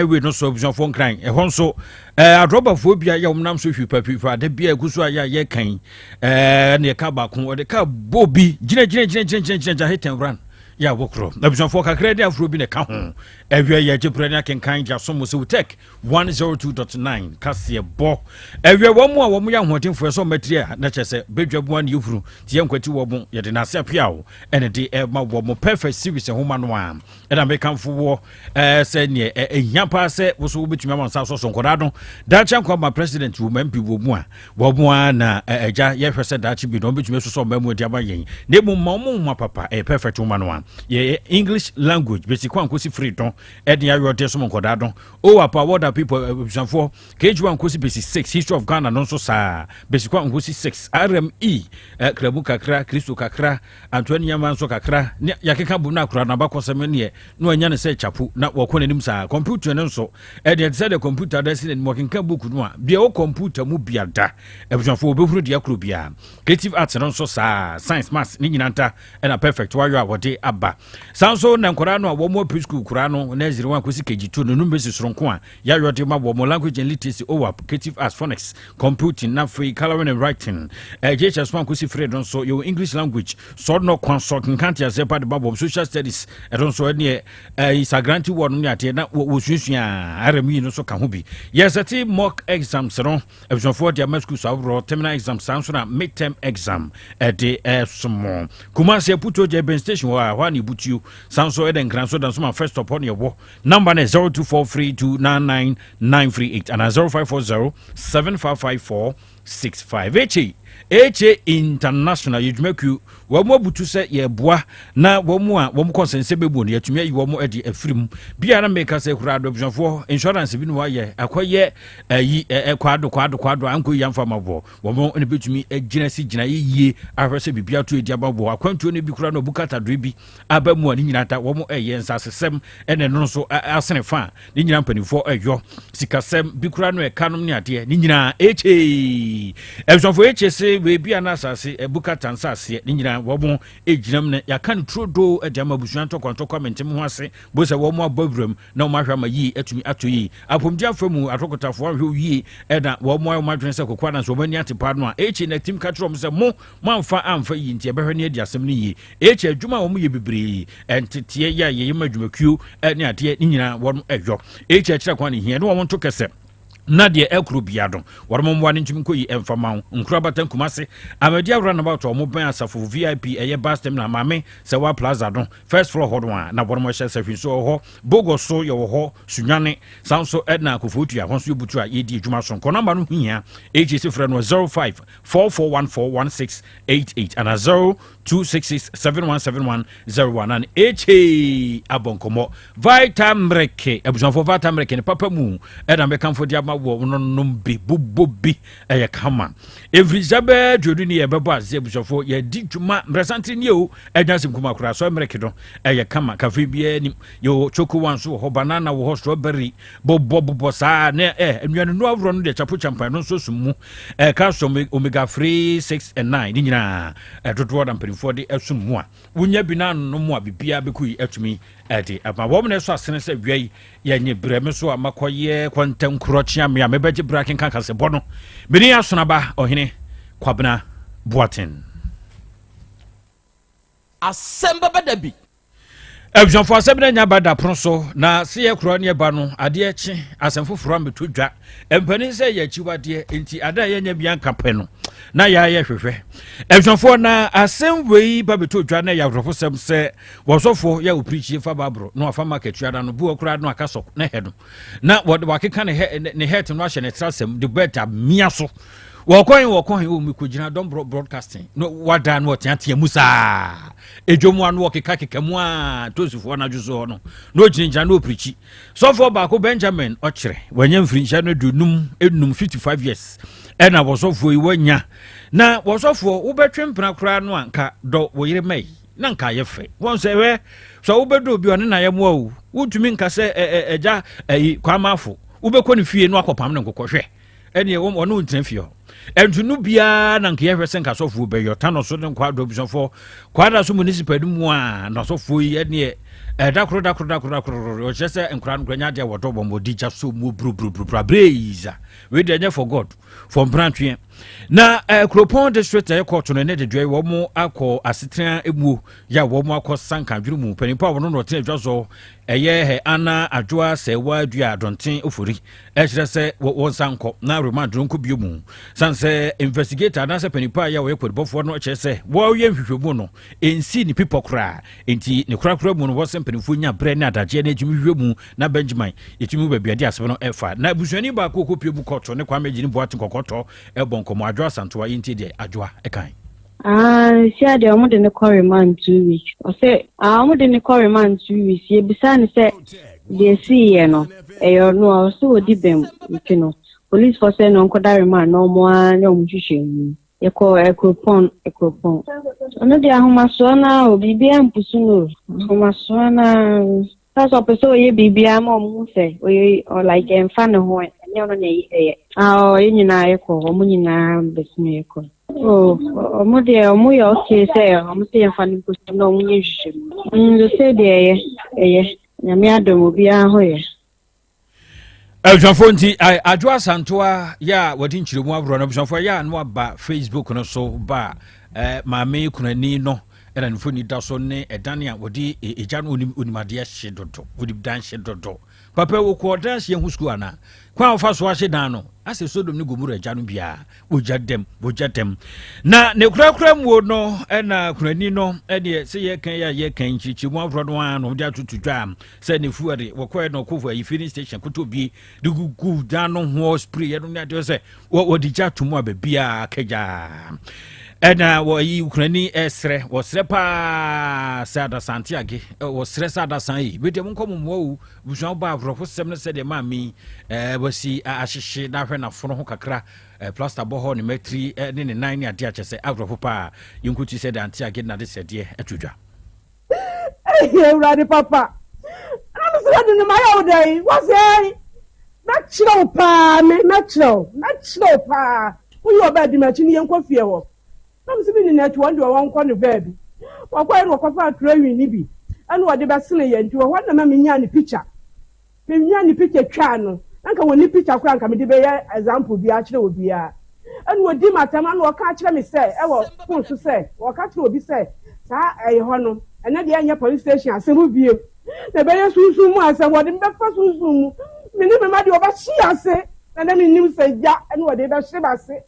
we no so abusan fo nkran e ho nso adroba fo bia ya omnam so hwipa da bia eguso ya ye kan ne ka ba ko de ka bobi gina hiten run ya wokro abusan fo kakra de afro bi ne ka ho ewie ya jeprania kenkan ja so mo se tek 102.9 kase bo ewie wo mu a wo mu ya hodenfo so matria na chese bedwabu an yufuru tie nkwati wo mu ye de na se apiawo ene de ma wo mu perfect series homa no a ena me kanfo wo se ne ehia pa se wo so betumi ma nsa so nkodado da cha kwa ma president wo mp wo mu a wo mu a na eja ye hwese da chi bi no betumi so mamu de abayen ne mu ma mu papa perfect homa no a ye English language basically nkosi free don Edia yote so nkodado o apa what are people for KG1 nkosi basic 6 history of Ghana no so sa basic nkosi 6 RME krabu kakra Kristo kakra Antoine Yaman so kakra yakeka bu na akura na bakosem ne no anya ne se chapu na wokɔ nanim sa computer no so Edia say the computer that in working ka book no a bia o computer mu bia da for obehuru dia Krobea creative arts no so sa science maths ni nyinanta na perfect wa yo a wode aba sanso na nkora no a wo mo preschool kura no na 01 kosi KG2 no numbers soronko a ya yode ma wo mo language and literacy OWAP creative arts phonics computing na free coloring and writing JHS one kosi free don so your English language so no consult can't ya say part about social studies e don so ne is a grant one no ate na wo sunsua RME no so ka ho bi yes ati mock exams no episode 4 dia school so terminal exam sanso na midterm exam de small kuma se puto je ben station wa ni butiu sanso e den gran so dan so ma first upon your number is 0243299938 and 0540755465 HA International Yujmeku wamo butu se ye boa na wamo konsense bebu ne yatumi ayi wamo edi afrim bia na meka se kura adoptionfo insurance bi no wa ye akoye ayi kwado anko yamfa mabo wamo ne betumi agina si gina yie ahwese bibia to edi ababo akwantuo ne bi kura no bukata do bi abamu ani nyinata wamo eye nsasesem ene no so asene fa ni nyina mpanifo eyo sikasem bi kura no ekanom ne ade ni nyina HA ebsonfo HA se we bia na asase ebukata nsase ni nyina womo eginam na yakan trodo adama busuan to kwamentem ho ase bo se womo abawram na womo ahwa ma yi atumi atoyi apomdia afamu atokotafo ahwe yi eda womo amadwen se kokwa na so mani atepa no a echi na tim ka trom se mo manfa amfa yi ntia behwe ne adi asem ne yi echi adwuma womo ye bebre entete ya ye madwumakuo ne ade ni nyina womo ehwo echi akira kwa ne hia no womo to kese na de Krobea don warmomwa ne ntumi koyi emfama nkurabatan kumase amadi awra na bato mo ban asafo VIP eye bastem na mame se wa plaza don first floor hodwa na warmo hye safin so ho bogo so ye wo ho sunwane sanso edna kofotu ya honso butu a yedi adwuma so ko number no hia HC frɛ no 0544141688 and 0266717101 and HA abonkomo vitamreke abusanfo vitamreke ne papa mu edna mekamfo dia wo no nombe bobobi kama every zabe jodu ni ebebo aze busofo ye di dwuma mresante ni o edwasim kuma kura so mrekedo kama kafe bia ni yo choco one so ho banana wo strawberry bobo sa ne enwanu no avro no de chapo champan no so sumu calcium omega 3 6 and 9 ni nyina dodo da mpirifo de esumu a wonya bi na no mu a bibia bekui atumi ade ama wo ne so asene se wiai ye nye breme so amakoye kwantam krochia me amebeje braken kanka se bono beni asonaba ohene kwabena boaten Asem Beba Dabi Ebjonfo asebna nya bada pronso na se ye kro ne ba no ade echi asemfoforo ambeto dwa empani se ye chiwade enti ada ye nya bianka pe no na ya ye hwehwe ebjonfo na asem wei babeto dwa na ya rofo sem se wosofo ya oprichi fa babro no afa market yada no bu okra no akaso na hedo na wakeka ne het no ahye ne trasem de beta miaso Wakon o mi kujina don broadcasting no wada no tiantia musa ejomu anu okekakekemu a tosifo na juso no no jinja no preach so for baako Benjamin ochire wanya mfirinja no dunum enum 55 years ena wosofo iwanya na wosofo ubetwempena kra no anka do woyire mai na nka yefe won se we so ubedo bi one na yemu awu wutumi nka se eja kwamafo ubekoni fie no akopam na nkokɔhwe ene wono ntrenfio entunu bia na nke yehwe senka sofo be yo tano so ne kwado bisofo kwada so municipal mu a na sofo yi ene dakro o chese enkura nkwanya de wodo bombo di jaso mu bru braze we dey for god for brantwe na Kropon district court no ne de dwe wo mu akọ asetran emu ya wo mu akọ sanka dwuru mu panipa wo no te dwazo eye he ana adwoa sewa adua adonten ofori ehire se wo sanko na remand nko biomu sanse investigator na se panipa ya wo ekwadbofo no chese wo ye hwehwemu no ensi ni people kra enti ne kra mu no wo sempanifo nya bre na adaje na ejumi hwehwemu na Benjamin etumi babiade asebe no efa na busuani ba ko kopie bu court ne kwa meji ni boate kokoto ebonko mo Yaw Asante inti de adwoa ekan see the omo de ne man 2 weeks o say omo de ne man 2 weeks ye bisa ne say de see ye no eyo no so odi bem kino police for say no nkoda remand no mo an yo mhwehwe Kropon ono de ahomaso na obibi ampusu no ahomaso na that's what person ye bibia ma mu say o like em fan ho enye no ne nyina ekọ omo nyina besime ekọ omo de omo yo okay say omo say em fan ko no omo nyehwehwe ndo say de eye nyame adom obi aho ye Eljanfo nti Yaw Asante ya wadi nchiremu abro na busanfo ya no ba Facebook no so ba maame kunani no era nfo ni da so ne edane a wadi eja no onimade hye dodo wadi dan hye dodo papa wo ko dan hye hu school ana kwa ofa so hye dan no ase Sodom ni Gomora eja no bia wojadem na ne kura mu no na kunani no de se ye kan chichimu abro no an no de atutudwa se ne fuare wo ko no kofu ayi finish station kotobi de gugu dan no ho spray no ne de se wo di jatumu abia kaja ena wo yi Ukraini esre wo sre pa sada Santiago wo sre sada san we de monko mo busuan ba afrofo sem ne se de mami wasi ahihye na hwe na fono ho kakra plaster boho ne metri ne ne nan ne ade a chese afrofo pa yinkuti se de Santiago na de se de atudwa Ewurade papa ana se de ne maya odai wo se na chiro pa me na chiro pa uyo ba di ma chi ne yenko fie ho I'm sitting in one to one corner baby. Or quite what papa training nibi. And what the best to one of my picture. Miniani picture channel. Uncle when you picture crank, I mean, the example be actually would be. And what dim at a man will catch me say, I was supposed to say, or catch will be said, Sir, I honor, and at the end police station, I say, will be. The better soon was and what in breakfast soon. Minimum matter of she I say, and then in news say, yeah, and what they best say.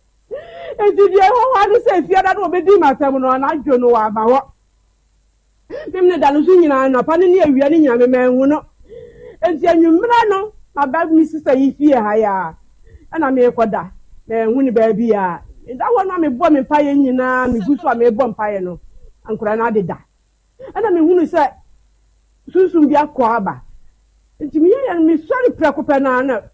And did you want to say if you had not been my time on I don't know about Mimna Dalusin and a panini we are in your man who know. And then you know about me sister if you hire and I may quada then when baby and that one I'm a bomb in pie in na me good for me bomb pie no and Kurana did that. And I mean who say soon be a quaba. And to me and me sorry precopana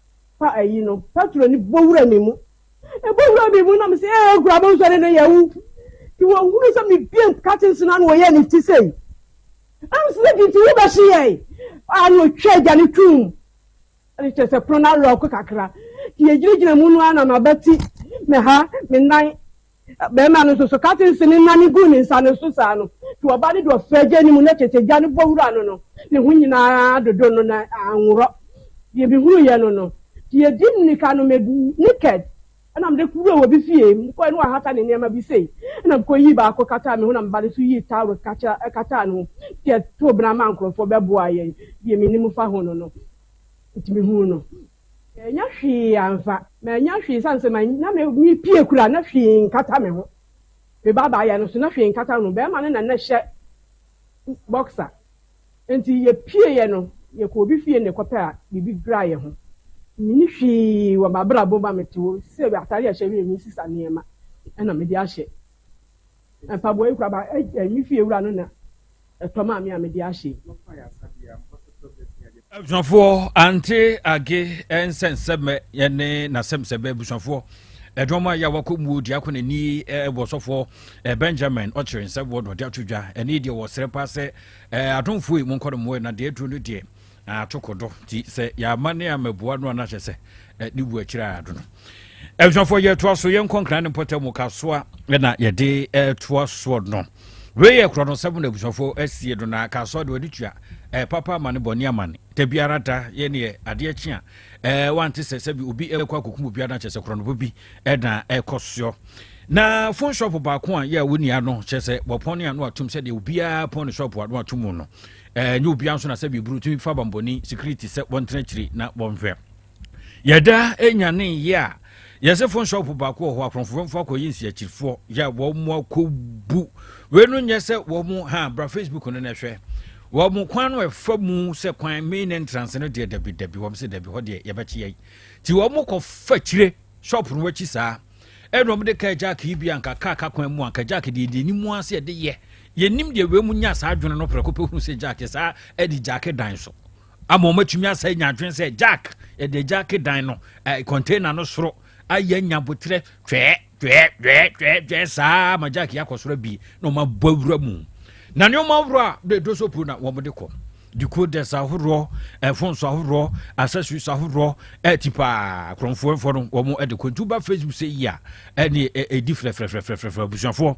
you know patron bore me. E bo me mu na me say grab on so na yawu ti wo hu so me bien catching na no ye ni ti say am say di ti wo ba hye anu twa ja ni tum ani che se prona ro ko kakra ti ye gina mu no ana ma bati me ha me nan be ma no so catching ni na ni gu ni sa no so sa no ti wo ba ni do feje ni mu na che ja ni bo wura no ni hu nyina dodo no na anworo ye bi hu ye no ti ye dim ni ka no me naked and I'm the crew will be seeing, quite what happened in Yama be say. And I'm going back to Catan when I'm body to ye tower catch a catano, get to Bramanco for Baboy, ye minimum fahono. It's me who know. Yashi and fat, my Yashi answer my name, me Pia Kula, she in Catamo. The Baba and nothing in Catano, Bearman and a boxer. And to ye piano, ye could be fearing the copper, you be dry. Minishi wa babra boba metu se atari a shewe mi sisa niema na me di ahye empa boy kura ba mi fie wura no na etoma mi a me di ahye busanfo ante age ensenseme ye ne na semsebe busanfo edoma ya wakomu di akonani ebosofo Benjamin Ochirin se wo no di atudwa eni di wo srepa se adonfo mu nkodo mo na de edu no die atokodo ti se ya mane amabua no na hye se ni bu akira ado no ebusofo ye to so ye nkonkran ne potamu kasoa na ye de to so no we ye kro no 7 ebusofo asie do na kasoa de oditua papa mane boni amane tabiara da ye ne ade chia wante se bi obi ekwa kokum bia na chese kro no bi na ekosio na phone shop ba ko a ya woni ano chese bopon anu atum se de obi a phone shop anu atum no nyu obi anso na se bi buru tumi fa bamboni security se wontenachiri na bonhwe yeda enyane ye a yese phone shop ba ko ho akronfo ko yinsi akirfo ya wo mo akobu we no nyese wo mo ha bra Facebook no na hwe wo mo kwan no efamu se kwan main entrance no de dabi wo se dabi ho de ye bechi yi ti wo mo ko fa kire shop no wachi saa eno mo de ka jack bi anka ka kwan mu anka jack de ni mu ase de ye nim de we mu nya saa adwene no preko pe hu se jack saa e di jack dan so ama mo matumi asa nya adwene se jack e de jack dan no container no soro aye nya botre twe saa ma jack yakosoro bi no ma bawura mu na ne ma wura de dosopu na wo mo de ko dikoda sahuro phone sahuro accessory sahuro tipa kronfo no wo mo de ko tuba Facebook say ya ene edi frefrefrefrefre busuafo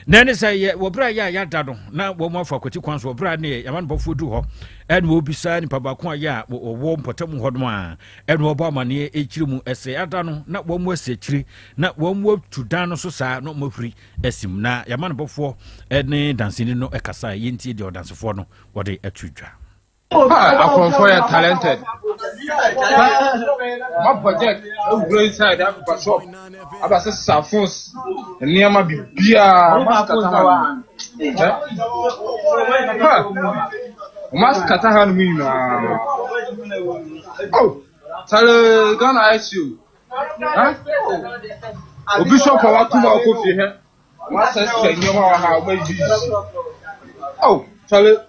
na ne say wo bra ya da no na wo mo afa kwati kwan so wo bra ne ya man bofo du ho ene wo bisa ni paba ko ya wo mpotam ho no a ene wo ba amane ekiri mu ese ada no na wo mo ese ekiri na wo mo tudan no so saa no mafiri esim na ya man bofo ene dansini no ekasa yenti de odansefo no wo de atudwa Akonfo ya talented. My project go inside that shop. Aba se safons niama bibia mas kata han mi na. Oh, tell Ghana ICU. Obi shop wa tuma ko fi he. Mas se niama wa ha we ji. Oh, tell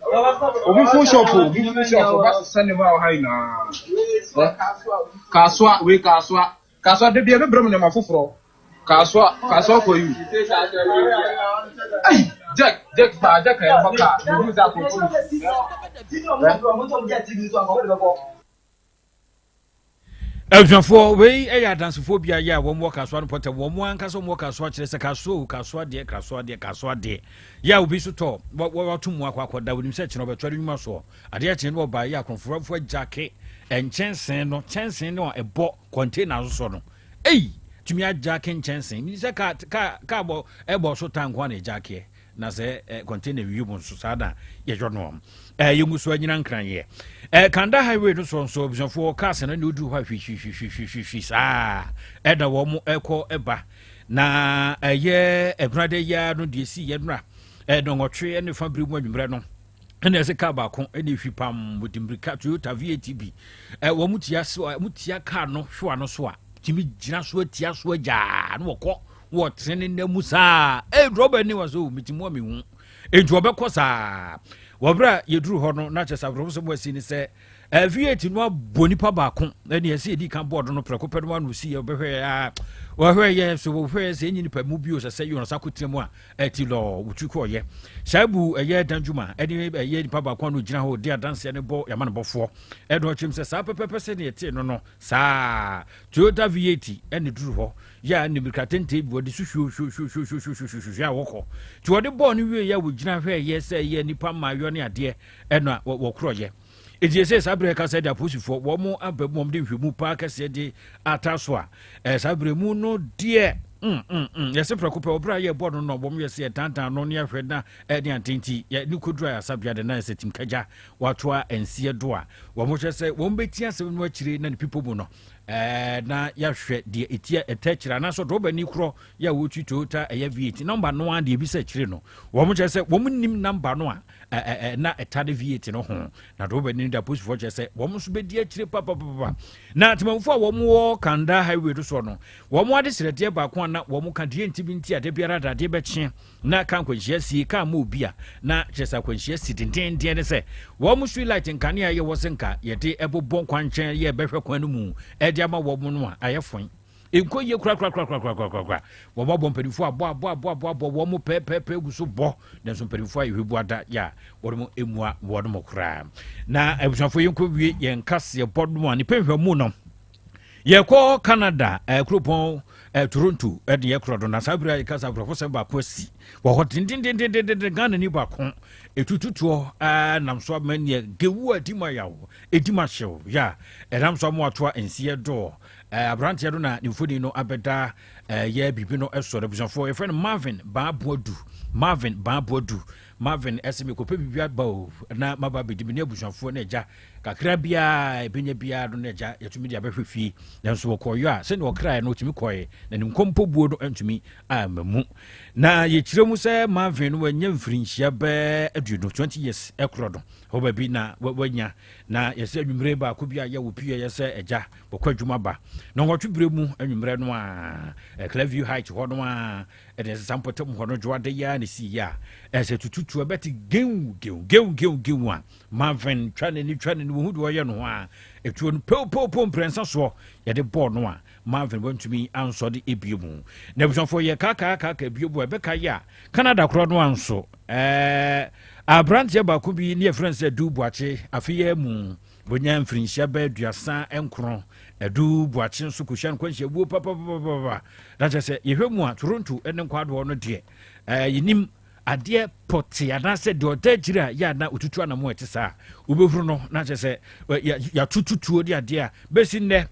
Obi phone shop ba send me wa hai na kaswa we kaswa de bia be bram ne mafoforo kaswa for you ai jack ya baka you za ko Eljanfo we eya dansefo bia ya wo mo kaswa no pote wo mo anka so mo kaswa kire se kaswa de ya obi so to wo to mu akwa woni se kire obetware nwuma so ade ya kire no ba ya konfofo jake enchensen no ebo container so no tumi ajake enchensen mi se ka bo ebo so tankwa na jake na se container wiwu so sada ye jono yemuso anyina nkran ye Kanda highway no so obisofo cars na ne odu hwa hwi saa eda wo mo eko eba na ye ebrade ya no de si ye nra dongotwe ne fa biri mu adwumre no ene se ka ba ko ene hwi pam butimbrika Toyota VATB wo mutia car no hwa no so a timi gina so atia so agya no wokọ wo trene na musa droba ni waso mitimu hu droba ko saa wabra yeduru ho no na chesa professor mwasi ni se V8 no abonipa ba ko na ne yesi edi kan board no preko pedo ma no si ye behwe ya wa hwe ye so wo hwe se nyini pa mu bi o se yo no sakotremu a ti lo wutuko ye shaibu ye danjuma edi ye nipa ba ko no gina ho dia dance ne bo ya ma no bofo edo chim se sa pepepe se ne ti no sa Toyota V8 ene duru ho ya ni mikatente bi wodi shu ya woko ti wodi bo no wie ya wo gina hwe ye se ye nipa ma yo ne ade eno wo kro ye Ejese sabre ka se da posifo wo mo abam de hwemu pa ka se de ataso a sabre mu no de yese prekope obra ye board no bom yese tantan no ne ahwe na de antenti ya ni kodura ya sabia de na setim kaja watoa ensie do a wo mo hwese wo mbeti asem no akire na ne pipo mu no na ya hwe de etia etachira na so do ba ni kro ya wo Toyota ya V8 number no an de bi se akire no wo mo hwese wo mo nim number no a na etade V8 no ho na do ba ni da push for hwese wo mo so be di akire papa na temamfo a wo mo Kanda highway do so no wo mo ade srede ba ko na wo mo ka de ntibi nti ade biara da de be kye na kan kwanhia si ka ma obia na hwese kwanhia si den ne se wo mo street light nkane aye wo senka ye de ebobon kwankyen ye behwe kwan no mu ede ama wo mo no a ayefon enko ye kura wo bo mpedifo abo wo mo pepe guso bo na so mpedifo ayehwebu ada ya wo mo emua wo mo kura na ebusanfo yenko wie ye nkase bodmo ani penhwe mu no ye ko Canada kropon Toronto de Ekrodo na sabra kasa professor ba kwasi wo hotindindindindin Ghana ni ba kon etututuo nam so manie gewu adima yawo edima hyew ya nam so mo atoa ensie do abrantie do na nimfodi no abeda ye bibi no esore busanfo e friend Marvin Asem ko pe bibia ba o na maba bedimi ne busanfo na eja kakra bia ebenya bia do na eja yetumi dia behwe fie nanso wo koyo a se ne okra no tumi koye na nim kompo buo do antumi amamu na ye kiremu se Marvin no wanya mfirinhia be aduno 20 years ekrodo ho ba bi na wanya na yese adwumre ba ko bia ya wo pie yese eja bokwa adwuma ba na ngotwebire mu adwumre no a Clearview Heights ho no a ede sampotem ho no dwoade ya ne si ya ese tututu abeti gewu a Marvin twane wo hudu ye no a etuo no po prensa so ye de ball no a Marvin wantumi anso de ebiemu na busanfo ye kaka ebiemu ebeka ya Canada kro no anso abrantie ba ko bi ne friends du buache afiye mu bonya mfirinhia ba aduasa enkron edu buache nso kuhyan kwanhia buo papa na chese yehwemu a Toronto ene nkwado no de yinim ade poti anase de odagire ya na otutu anamo etisa ubehuru no na chese ya tututuo de ade a besi nne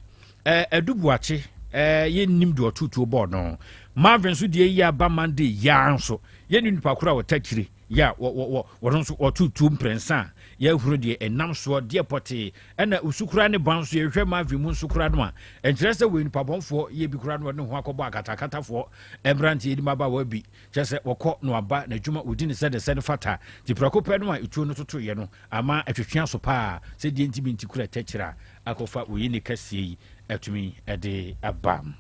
edu buache yenim de otutuo bo no Marvin so de ya ba mande ya nso yenu nipa kura otachire ya wo nso otutu mprensa ya huru de enam so de poti ena usukura ne banso ye hwe Marvin mu usukura no a enkyerese we nipa bonfo ye bi kura no ne ho akọbọ akatakatafo embrant ye di maba wa bi kyerese wokọ no aba na dwuma odi ne sede fata di prakope no a etuo no toto ye no ama atwetwea so pa se die ntimi ntikura tachira akofa oyi ne kasie yi atumi ede abam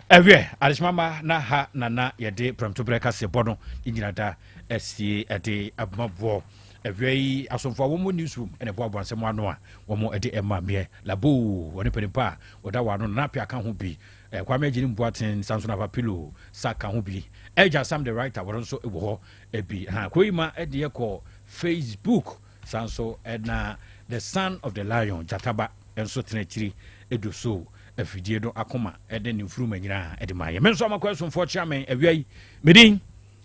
ewe alishmama na ha nana yede pramto breka se bono inyinada esie ede abmabo ewe asomfo wo mo newsroom ene bo abonsem ano a wo mo ede emamie labo woni penipa oda wa no na pia ka ho bi kwame gini mboaten Samson Apapilo saka ho bi eja Sam the writer wo nso ewo ho ebi ha koima ede ye ko Facebook sanso na the son of the lion Jataba enso tenachiri edo so afidie do akoma ede ne mfuru manyina ede maye menso amakwaso mfo chairman awiai medin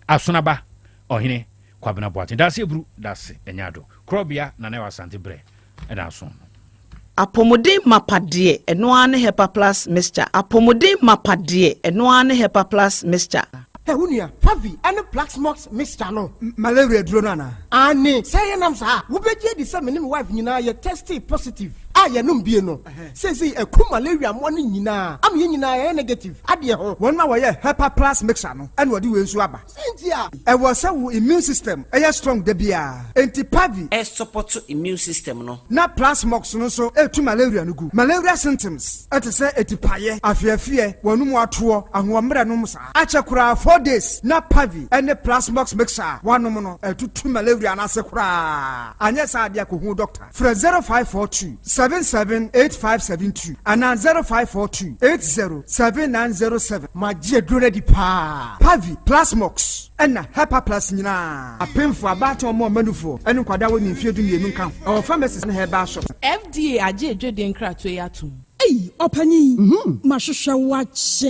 asonaba ohene kwabena boate dase ebru dase enyado Krobea na Yaw Asante bre eda ason apomodin mapade eno ane hepa plus mixture apomodin mapade eno ane hepa plus mixture Unia, Pavi, and a Plaxmox Mr. No, malaria dronana. Annie, say an answer. Who bet you the same wife, you know, you're tested positive. I no bieno. Says he a coup malaria one in Yina. I'm Yina negative. Adia, 1 hour, hepa plus mixano, and what do you swabba? Cynthia, I was so immune system, a strong debia, anti Pavi, A support to immune system no. not plasmox no so, to malaria no good. Malaria symptoms, at a say a tipaye, a fear, one more tour, and 1 numsa. Achakura 4 days, not Pavi, and the plasmox mixer, 1 nomono, to malaria and asakura. And yes, I be a doctor. For 0542 778572 and 0542 807907. My dear Grady Pa Pavi Plasmox and Hepa Plus Nina. A pin for about or more manufo and Quadawan in Field in Camp. Our pharmacist and her bar shop. FDA aje Jordan Kratwe. Hey, Opani, Mashusha watch.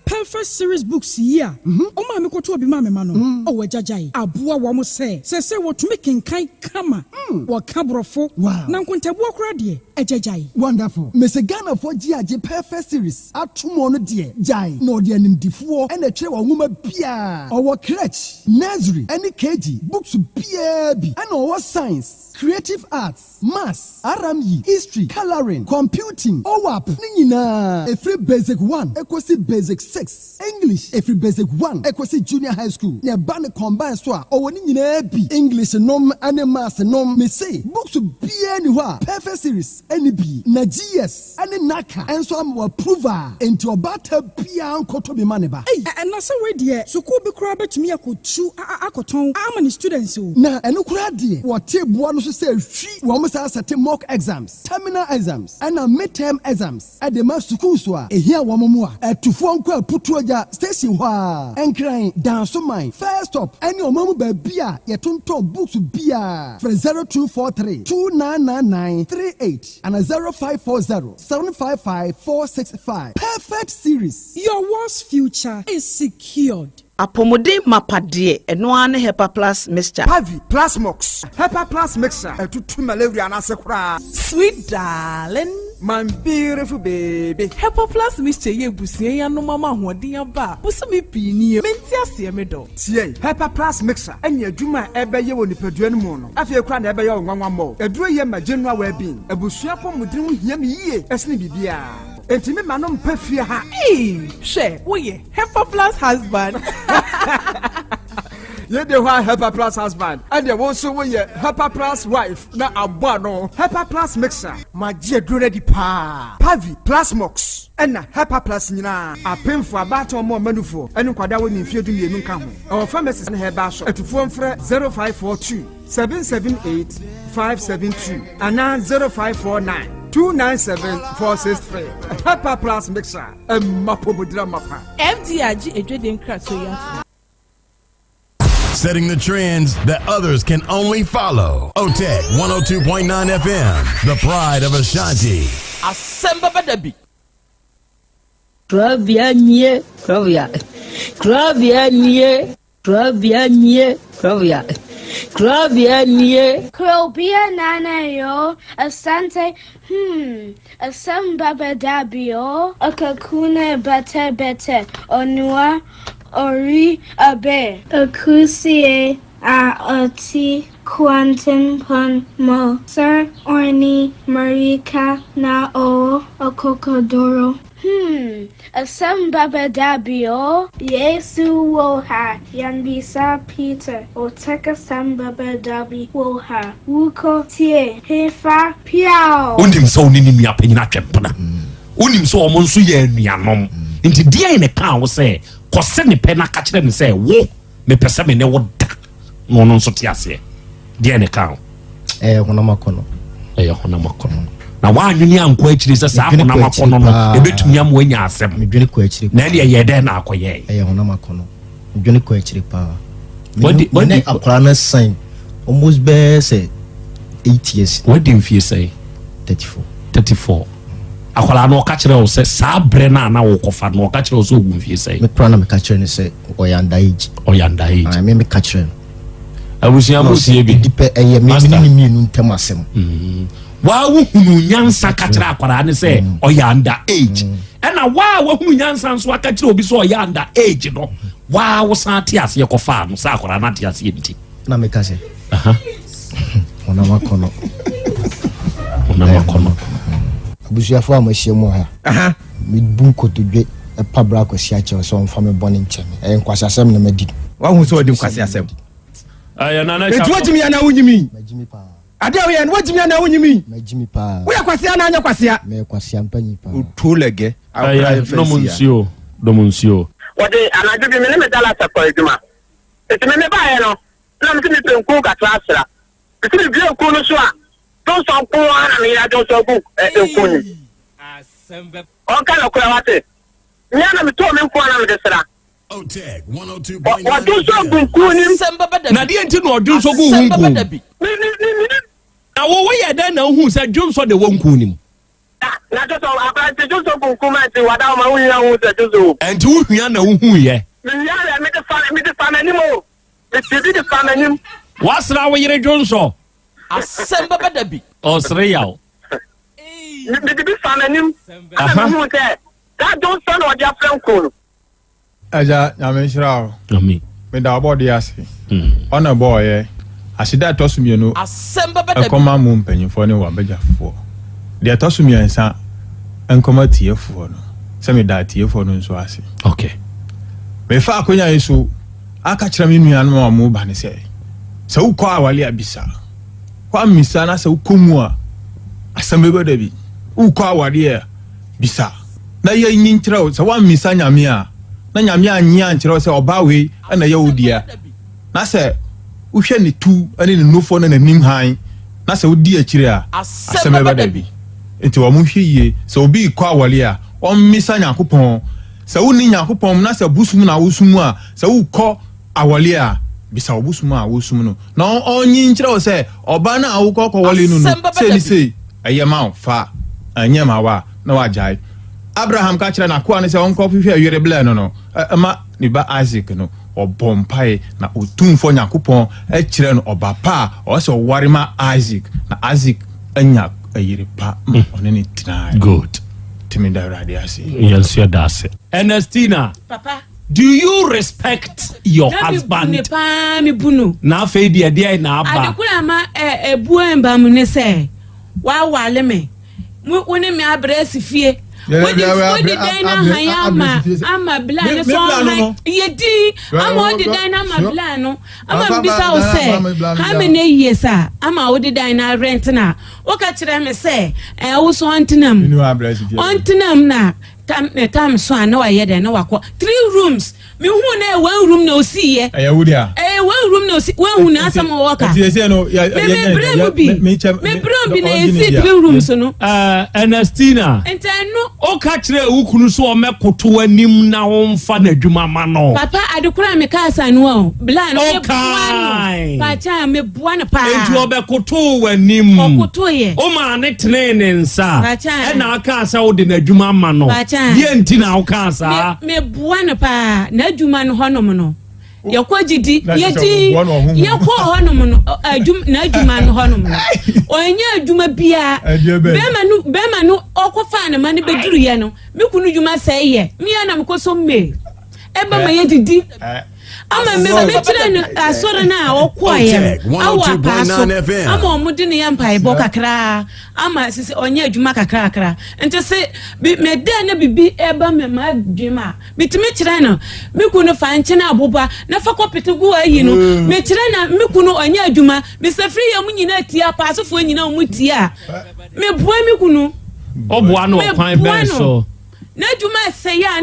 Perfect series books here. Oma me ko to obi ma me ma no. O wajajai. Aboa wo mo se wo to making kai kama. Wo kabrofo. Na nkontabu okra de ejajai. Wonderful. Mese Ghana for GAG perfect series. Atumo no de jai. No de animdifo and a tre wo nwoma bia. Owo crèche, nursery, any KG, books bia bi. And owo science, creative arts, maths, RME, history, coloring, computing, OWAP. Ni nyina. Every basic 1, equals basic 6. English every basic 1 equasi junior high school ne ba ne combine so a owoni nyina bi English nom ane maths nom me say books bia ni ho a perfect series any bi na GS ane naka enso am approval enti obata bia nkoto be mane ba and na say we de school bi kura betumi akotu akoton am ni students o na eno kura de wo table no so say hwi wo mo say set mock exams terminal exams and midterm exams at the mass school so a ehia wo mo a atufo nko putuoja station wa enkran danso mine first stop any omamu ba bia yetonton books bia for 0243 299938 and 0540-755-465. Perfect series. Your world's future is secured. Apomode mapadie enoane Hepa Plus mixture. Pavi plus mox. Hepa Plus mixture. Etutu malaria anasekura. Sweet darling. My beautiful baby. Hepa Plus mixture ye busie ya no mama hoden aba. Busumi pini menti ase medo. Tie Hepa Plus mixture. Enya adwuma ebeye wo nipadua no mu no. Afie kura na ebeye wo nwanwa mo. Eduro ye ma general well-being. Ebusua pomudin hia me yie. Esne bibia. Enti me manom pafie ha. She, we Hepa Plus husband. You the one Hepa Plus husband, and you also we Hepa Plus wife. Na abano Hepa Plus mixer. My dear ready pa. Pavi Plus mox. And na Hepa Plus nina. A pin for about or more manufo. And kwada we nfie du mienu ka ho. Our pharmacist and herba shop. At phone for 0542 778 572 and 0549 297-463. Hepa Plus mixer. Mapobudra mapa. MDRG Edwin Kratoya. Setting the trends that others can only follow. OTEC 102.9 FM, the pride of Ashanti. Asem Beba Dabi. Krobea nye, Krobea. Krobea nye, Krobea nye, Krobea. Krobea nye. Krobea nana yo, Asante, Asem Beba Dabi yo, Akakune bete, Onua. Ori abe akusie a oti quantum pon mo sir orni marika na o okokodoro Asem Beba Dabi o Yesu wo ha yanbisa Peter o teka Asem Beba Dabi wo ha wuko tie hefa piao Unim so ni mi apanyina twempna unim so omo nso ye anuanom nti dia ne ka wo se kose ne pe na ka kire ne se wo me pese me ne wo da no no nso te ase dia ne ka honamakono honamakono na wa anwini anko akiri se sa honamakono no ebetumi am wanya asem medwene ko akiri na dia ye de na akoye honamakono medwene ko akiri pa when akora na sign almost be say 8 years what do you feel say 34 akwala no ka kire o se sa bre na wo kofa no ka kire o so ogun fie sei me kra na me ka kire ne se oyanda age I me ka kire abusia bi dipe eye me ni nu ntem asem wa wo hunu nyansa ka kire akwala ne se oyanda age na wa hunu nyansa nso aka kire obi so oyanda age no wa wo san te ase kofa no sa akwala na te ase nti na me ka se ona makono abusuafo amahyiamu ha me bunko to dwe pabra kwasi ache so mfa me bone nche me nkwasi asem na madi wa hu so odi nkwasi asem na na etu wajimi ana wunyimi majimi pa ade wo ye wajimi ana wunyimi majimi pa wo ya kwasi ana anya kwasi a me kwasi ampanyi pa utulege no munsio wode anadwo bi me dala sakwa adwuma eti me ba ye no na me timi penku ka trasra eti bi enku no so a don so ko ana me ya don so ku enku ni asembe on kana kula wate nyana me to me enku ana me desra OTEC 102.9 wa don so enku ni na die enti no odun so ku hunku na wo ye dan na hu se dun so de wonku ni na to so abante dun so enku ma ti wada ma hu ya hu se dun so enti hu hia na hu ye me ya me de fa na ni mo me de fa na ni wasra wo yire dun so Asem Beba Dabi. Osre yaw. Me de fa na ni ana hu se da don so no dia franco aja nyame shirawo amen me da body ase ona boy asida tosumienu Asem Beba Dabi akoma mu mpanyimfo ne wa bejafo de tosumiensa enkoma tiefo no se me da tiefo no nso ase okay me fa akonya yesu aka kira me nuanu ma mu ba ne se ukọ awale abisa kwa misa na se ukomu a Asem Beba Dabi ukọ awale bisa na ye nyinkira o se wa misa nyame a na nyame anyi ankyerɛ sɛ ɔba we na yɛ wodia na sɛ wohwɛ ne tu ne ne nofo na nanim han na sɛ wodi akyire a Asem Beba Dabi enti wo mo hwɛ yie sɛ obi kɔ awale a ɔmmisa Nyankopɔn sɛ woni Nyankopɔn na sɛ busum na wosum a sɛ wokɔ awale a bisa obusum a wosum no na onyi nkyerɛ sɛ ɔba na awokɔ kɔ wale no no sɛ ni sei ayema fa anyema wa na wajai Abraham ka kire na ko ane se onko hwehwe awere bla no ma ni ba Isaac no obompai na otumfo nyakopon e kire no obapa o se ware ma Isaac na Isaac anya ayere pa one ni tina good timi da radio ase yes you that's it Ernestina papa do you respect your husband me bunu na fe dia na aba adekura ma ebu emba mu ne se wa wale me woni me abresi fie wodi dina hayama ama bla ne so yedi ama wodi dina ama bla no ama bisa o se ha me ne yesa ama wodi dina rent na o ka kire me se wo so antinam na tam so na wa yede na wakọ 3 rooms me hu na 1 room na osiye wudia 1 room na osi 1 hu na asam waka ti se no me bro bi na esi 3 rooms no Ernestina entano o ka kire ukunu so o mekoto anim na wo mfa na adwuma ma no papa adekura me ka asanu o bla no me buano pa cha me buano pa enti obekoto anim okoto ye o ma ne trene nsa e na aka asa wo de na adwuma ma no ye enti na wo ka asa me buano pa na adwuma no honom no yakogidi yedi yakọ honom no na adwuma no honom no onya adwuma bia bema no okofa na mane beduru ye no me kunu dwuma sai ye me na me koso me eba ma yedidi ama me kire no asore na okoye awa paso ama omudi ne yampa ibo kakra ama sisi onya adwuma kakra ente se me da na bibi eba me ma dwuma bitimi kire no me kunu fa nche na aboba na fa kopetegu ayi no me kire na me kunu onya adwuma me se free ya munyina tia paso fo nyina mu tia me bua me kunu oboa no kwan ben so na adwuma se ya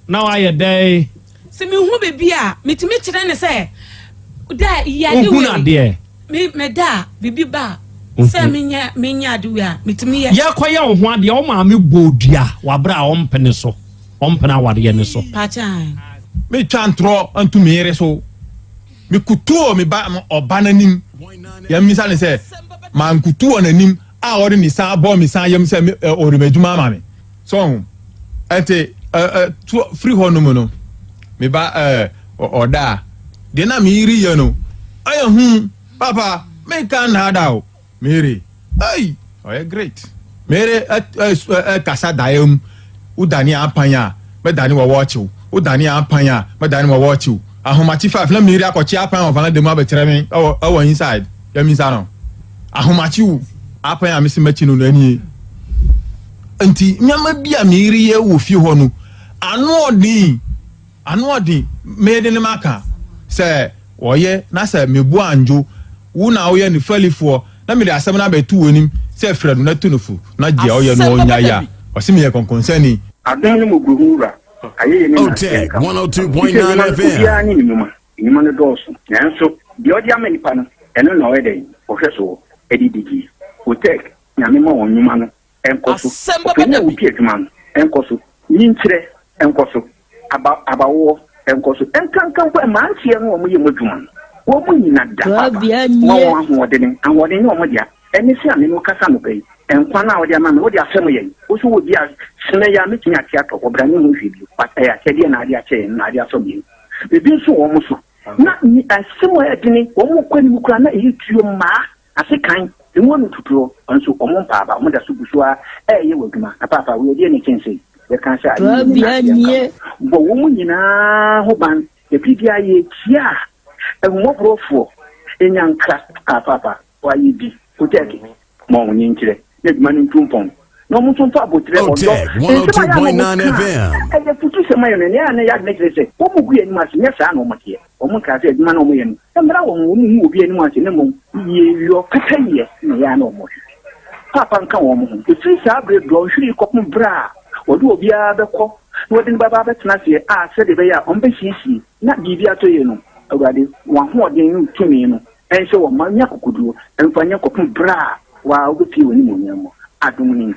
na wa ye dai se me hu bebia mitimi kire ne se da ya de me da bibi ba se menya de a mitimi ya kwaya wo ho ade o ma me bodua wa bra o mpene so o mpena wade ne so pachan me twantro antu mere so me kutuo me ba obananim ya misa ne se man kutuo nanim a ori ni sa bo mi sa yam se ori meduma ma me so ente free honum no me ba oda de na mi ri ye no ayo papa me kan hada o mere ay oh great mere kasa daim udani apanya me dani wo watch udani apanya me dani wo watch ahomachi 5 na miri akochi apanya ofana de ma betere me o inside ya mi sa no ahomachi apanya me se machi no ani anti nyama bia miri ye wo fi ho no anu odi me de ne maka se oye na se mebu anjo wo na oye ni falifo na me de asem na betu wonim se fradu na tunufu na je oye no onya ya osimi ye konkonsani adan mo guhura ayeye ni OTEC 102.9 FM ya ni nyuma no doso nanso de odi amenipa no eno na oyede ohweso edidigi OTEC nyame ma wonyuma no enkoso na upi eduma no enkoso nyinkyire enkoso abawo enkoso enkankan kwa mantie no omo ye moduma no wo mu nyina da wo ahoden ahoden no omo dia eni se ame no kasa no bai enkwa na odi ama no odi asem ye wo so wo dia sene ya metinya tia to obra ni mu hwidi pataya kede na adi ache na adi aso bi ebi so wo mu so na ni asem wa edini wo mu kwani mu kura na eyi tuo ma asekan emu no tuturo onso omo mpa ba mo da so busua ye waduma na papa wo odi ni kense ye kan sha ani bo wo mu nyina ho ban e bibia ye tia mo profo enyanka papa wa yibi OTEC mo nyinkire ne dmanu tumpon no mo tumpa botre o do 102.9 FM e futu se mayo ne ya ne ya ne kire se o mu gu eni mase ne sa na o motie o mu ka se dmanu o mo ye no emra wo mu obi eni mase ne mo ye yo kataye ne ya na o mo papa nka wo mo e fi sa bre do hwiri kopum bra o do obi a be ko no de baba be tena se a se de be ya o mbe sisi na bibia to ye no awade wa ho den tumi no ense wo manya kokuduo emfanya kopum bra wa obi woni mo nyamo adum ni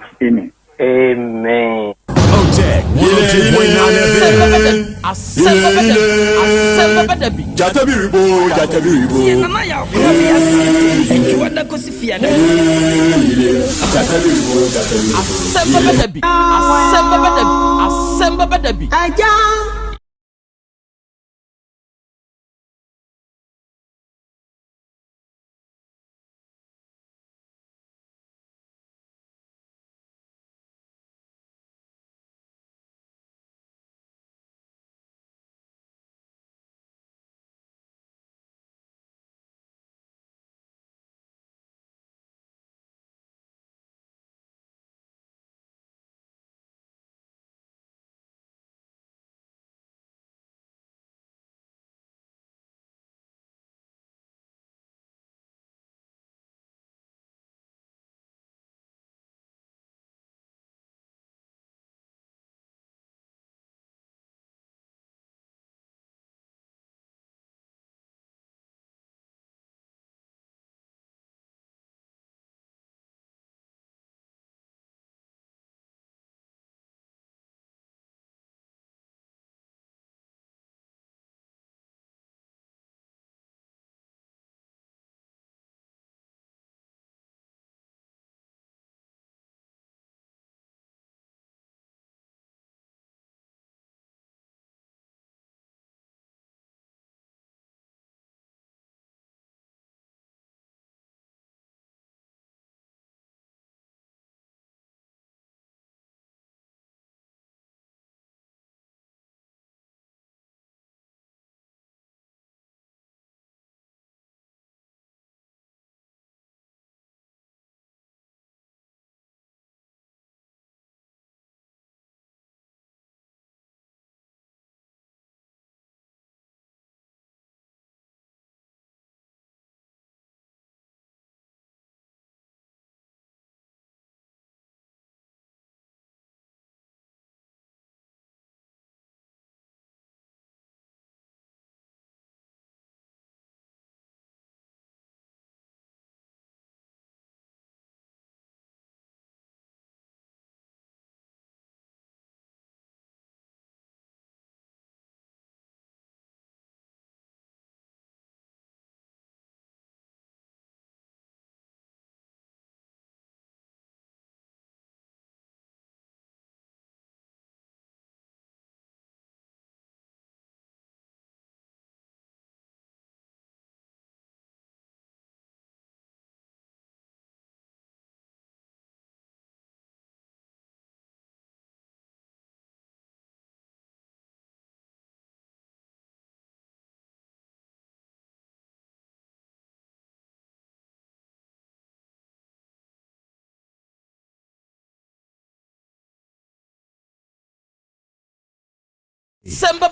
amen OTEC 102.9 FM Dabi. Jatabiribo, Jatabiribo. Mama ya Krobea Asante. And you want to go see Fiada. Asem Beba Dabi. Asem Beba Dabi. Asem Beba Dabi. Aja.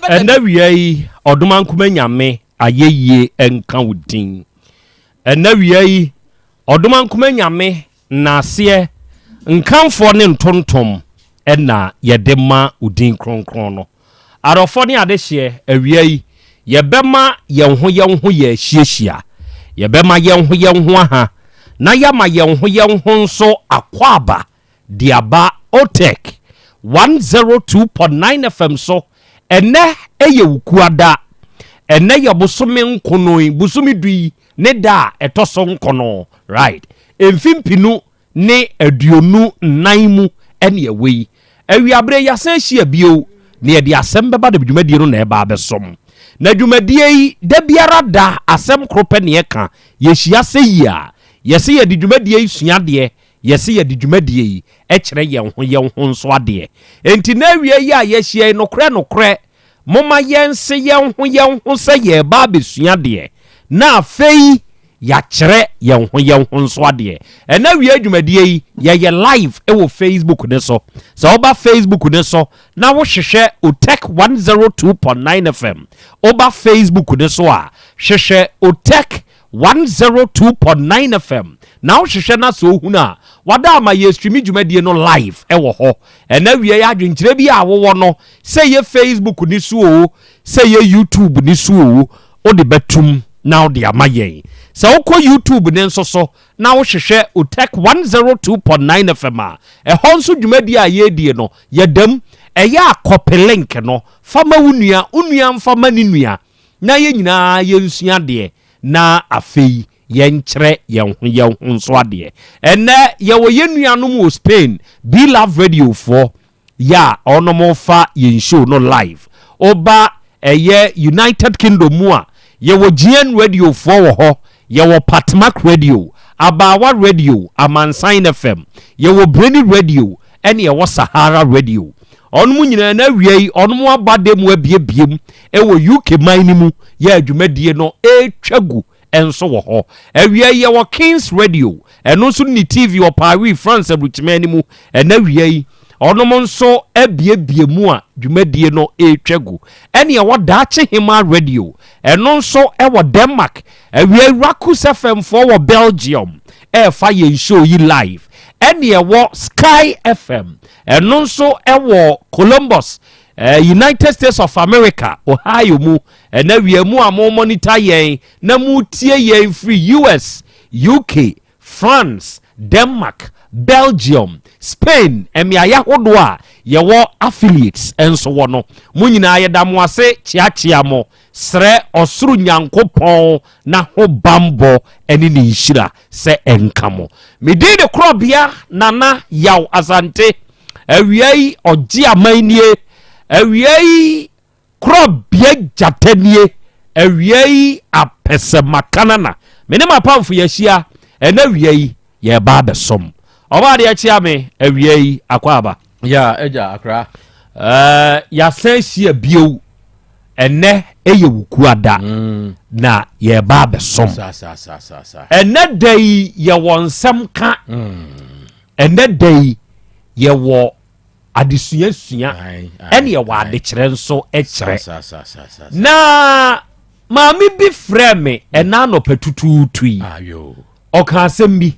And every year, Oduman Kumenyame, Ayeye, and Kawudin. And every year, Oduman Kumenyame, Nasie, and come for Nim Tontom, and na Yedema Udin Krono. Arofoni Adeshie, every year, Yebema, Yanhu ye, Shishia, Yebema Yanhu, Nayama Yanhu so Aquaba, Diaba Otek, 102.9 FM so. Ene eye wukuada ene ya busumi nkono busumi dui ne da etoso nkono right emfimpinu ne aduonu nnan ene ewe awiabre ya san hia bio ne de Asem Beba Dabi dwumadie no na eba abesom na dwumadie yi da biara da asem krope ne ka ye hia se yia ye se ye de dwumadie yi suade yesi ye di dwumadie yi ekere ye ho nso ade enti na wie yi a ye hie nokre moma yense ye ho se ye ba besua de na afei ya kere ye ho nso ade e na wie dwumadie yi ye live e wo Facebook ne so oba Facebook ne so na wo hwehwe Otek 102.9 FM oba Facebook ne so a hwehwe Otek 102.9 FM now hwehwe na so huna wada ma ye stream dwumadie no live e wo ho e na wie ya adwenkyere bi a wo no say ye Facebook ni so o say ye YouTube ni so o o de betum now de amaye say wo YouTube ne nso so na wo hwehwe Otek 102.9 FM a e ho nso dwumadie a ye die no ye dam e ya copy link no fama unua mfama ni nua na ye nyina yensua de na afei yenkyerɛ yɛn ho nso ade ene yɛwɔ yenuanom wɔ Spain Be Love Radio for ya onomo fa yen show no live oba United Kingdom mu a yɛwɔ GN Radio for wɔ hɔ yɛwɔ Patmac Radio Abawa Radio Amansan FM yɛwɔ Brainy Radio ene yɛwɔ Sahara Radio onmu nyina na wiei onmu abade mu abiebiem ɛwɔ UK man mu yɛ adwumadie no etwagu enso wo ho awia ye wo Kings Radio eno so ni TV o Paris France abutimani mu ena wiei onom nso abiebie mu a dwumadie no etwagu ene ye wo Daache Hima Radio eno nso e wo Denmark awia Rakus FM for wo Belgium e fa ye show yi live ene ye wo Sky FM eno nso e wo Columbus United States of America Ohio mu ena wie mu a mo monitor yen na mu tie yen free US UK France Denmark Belgium Spain emiaya hodo a ye wo affiliates enso wo no mu nyina ye da mo ase chiachia mo sre osuru nyankopon na ho bambo eni ni nhira se enkamo medi de Krobea nana Yaw Asante awiei ogi amanie awiei Krobea jatanie awiei apese makanana mene mapamfo yahia ena awiei ye ba besom oba de achia me awiei akwaba ya eja akra ya sensia bio ene eye wukuada na ye ba besom sa ene dai ye wonsem ka ene dai ye wo adesuasua ene ye wa adekere nso ekere na maami bi freme ena no petututui ayo oka asem bi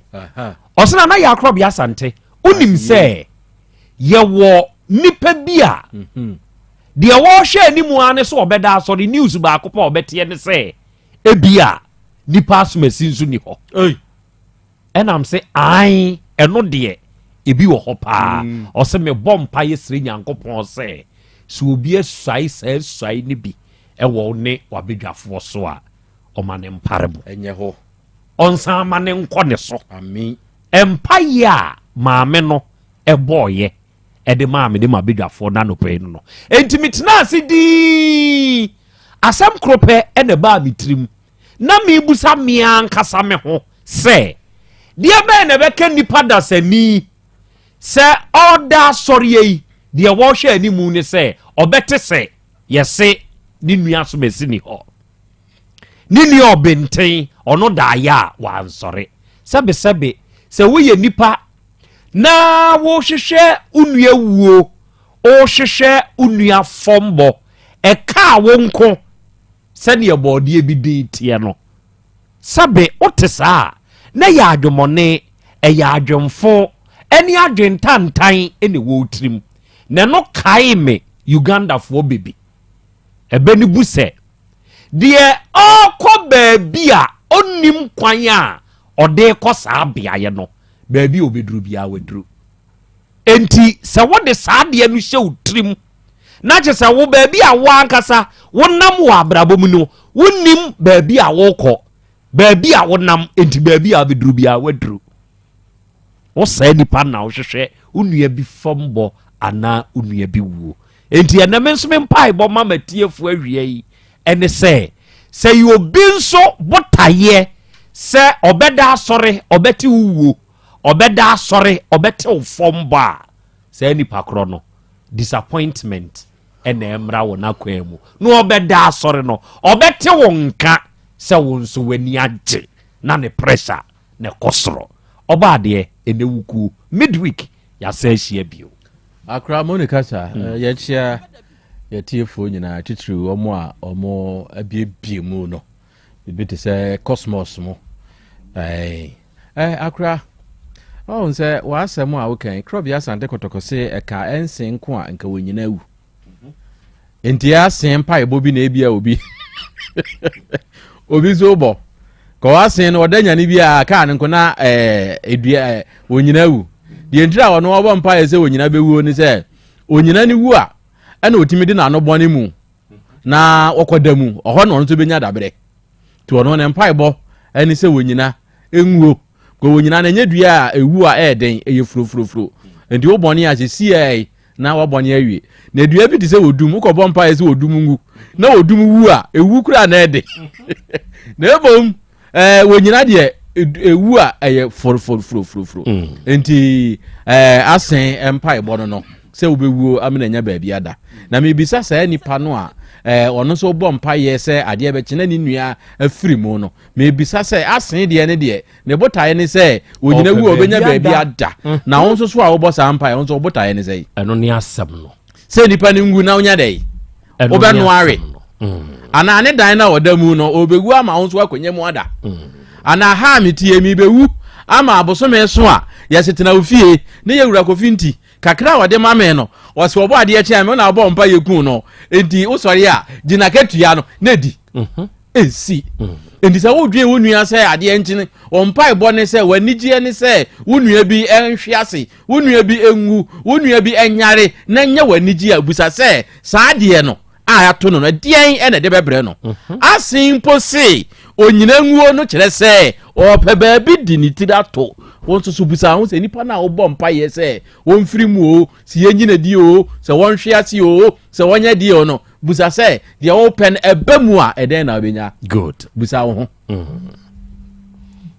osena na ya Krobea Asante unim se ye wo nipa bi a de wo hwe animu ane so obeda asori news ba akopɔ obete ne se ebia nipa asomasi nso ni ho enam se ai eno de ebi wo ho pa o se me bompa yesire nyankopɔn se so obi asai ne bi ewo ne wabedwafo so a o mane mparebo enye ho onsa mane nkɔ ne so amen empaye a maame no eboye ede maame de mabedwafo na no pe no entimitena asidi asem krope ene ba mitrim na mebusa me ankasa me ho se de be na beka nipa dasani se oda sorye de wo hwe animu ne se obete se yese ni nua so mesini ho ni ni obenten ono da ya wa nsore sebe se wo ye nipa na wo hwehwe unua wuo o hwehwe unua fombo e ka wo nko se ne bode bi din tie no sabe otesa na ya adwomone e ya adwomfo eni adwentantan ene wo trim na no kai me Uganda fo bebi ebe ni buse de okọ baabi a onim kwan a ode kosa biaye no baabi obedru bia wedru enti se wo de saade no hye utrim na che se wo baabi a wo ankasa wonam wo abrabom no wonim baabi a wo kọ baabi a wonam enti baabi a obedru bia wedru wo sa nipa na wo hwehwe unua bi fombo ana unua bi wuo enti ename nso me mpai bo mama tiefo awie ene se you bin so botaye se obeda asore obeti wuo obeda asore obeti ufombo a se nipa kro no disappointment ene emra wo na kwemu no obeda asore no obeti wonka se wonso wani age na ne pressure ne kosoro oba de ene wuku midweek ya se hia bio akra monica cha ya chia ya tiefo nyina titiri omo abiebie mu no bibite se cosmos mu akra nse wa asem a wokan Krobea Asante kotokose eka ensen nko a nka wonyina wu enti asen pa ebo bi na ebia obi obi zobo ko asen no odanya ni bia ka nko na edua wonyina wu de ntira wono obo mpa ese wonyina bewu ni se onyina ni wu a ana otimi de na no bone mu na okodamu oho no nto benya dabre to ono ne mpaebo eni se wonyina enwuo ko wonyina na nyedua ewu a eden eye furofurofuro enti wo boni a se na wo boni awie na dua bi ti se wodum ukobọ mpa se wodum ngu na wodum wu a ewu kura na ede na ebom wonyina de ewu a eye furofurofuro enti asen mpaebo no se obewu amena nya baabi ada na mebisa sa nipa no a ono so bɔ mpa ye se ade be kina ni nua afiri mu no mebisa se asen de ne botaye ne se wonyina wu obenya baabi ada na won so a wo bɔ sa mpa won so botaye ne se eno ne asem no se nipa ne ngu na onya dai obenu are ana ne dan na odamu no obewu ama won so akonye mu ada ana ha metie mi bewu ama abosome so a yesetena ofie ne yewura kofinti kakra wade mame no wose obo ade eche ame na abo mpa yekun no enti usori a gina ketua no na di esi enti se wodwe wonua se ade enchine ompa ebo ne se wanigye ne se wonua bi enhwiase wonua bi enwu wonua bi enyare na nya wanigye abusa se saa ade no a yato no dien ene de bebre no asin posi onyina nwuo no kire se opeba bi di ni tidato won so busa won se nipa na obọ mpa ye se won firi mu o si yenyina di o se won hwiase o se wonya di o no busa se de open ebamu a eden na obenya good busa wo ho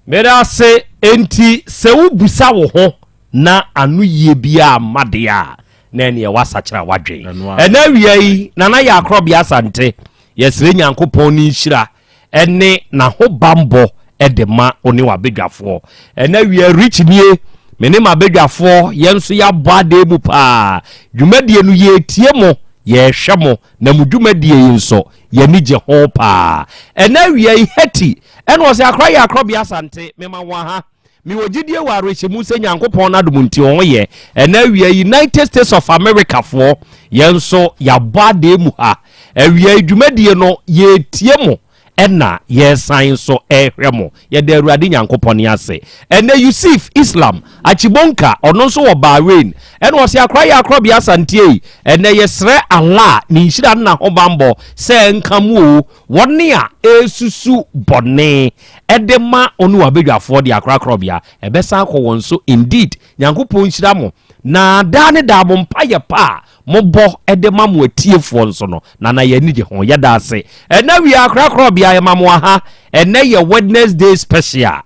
mera se enti se wo busa wo ho na anu ye bia made a na ne wasachira wadwen ena wiai na ya Krobea Asante yesre nyankopon ni hira ene na ho bambo edema oni wa bedwafo ena wi rich nie mene ma bedwafo yenso ya boade mu pa dwumadie no ye tie mo ye hwe mo na mu dwumadie yenso ye nige ho pa ena wi heti ena wo se ya Krobea Asante mema wa ha mi wogidie wa rechemu se nyankopon na domunti won ye ena wi United States of America fo yenso ya boade mu ha wi dwumadie no ye tie mo ena yesan so ehwemo ye de Awurade nyankopon ase ena Yusuf Islam achibonka ono so wo Bahrain ena wo se ya Krobea Asante ena yesre Allah ni nhira na ho bambo se nkamu woni a esusu bone edema onu abedwafo de Krobea ebesan ko won so indeed nyankopon nhira mo na dane da bo mpaye pa mobo edema mo atiefo nso no na ye nige ho yeda ase ena wi Krobea ya mamo ha ene ye Wednesday special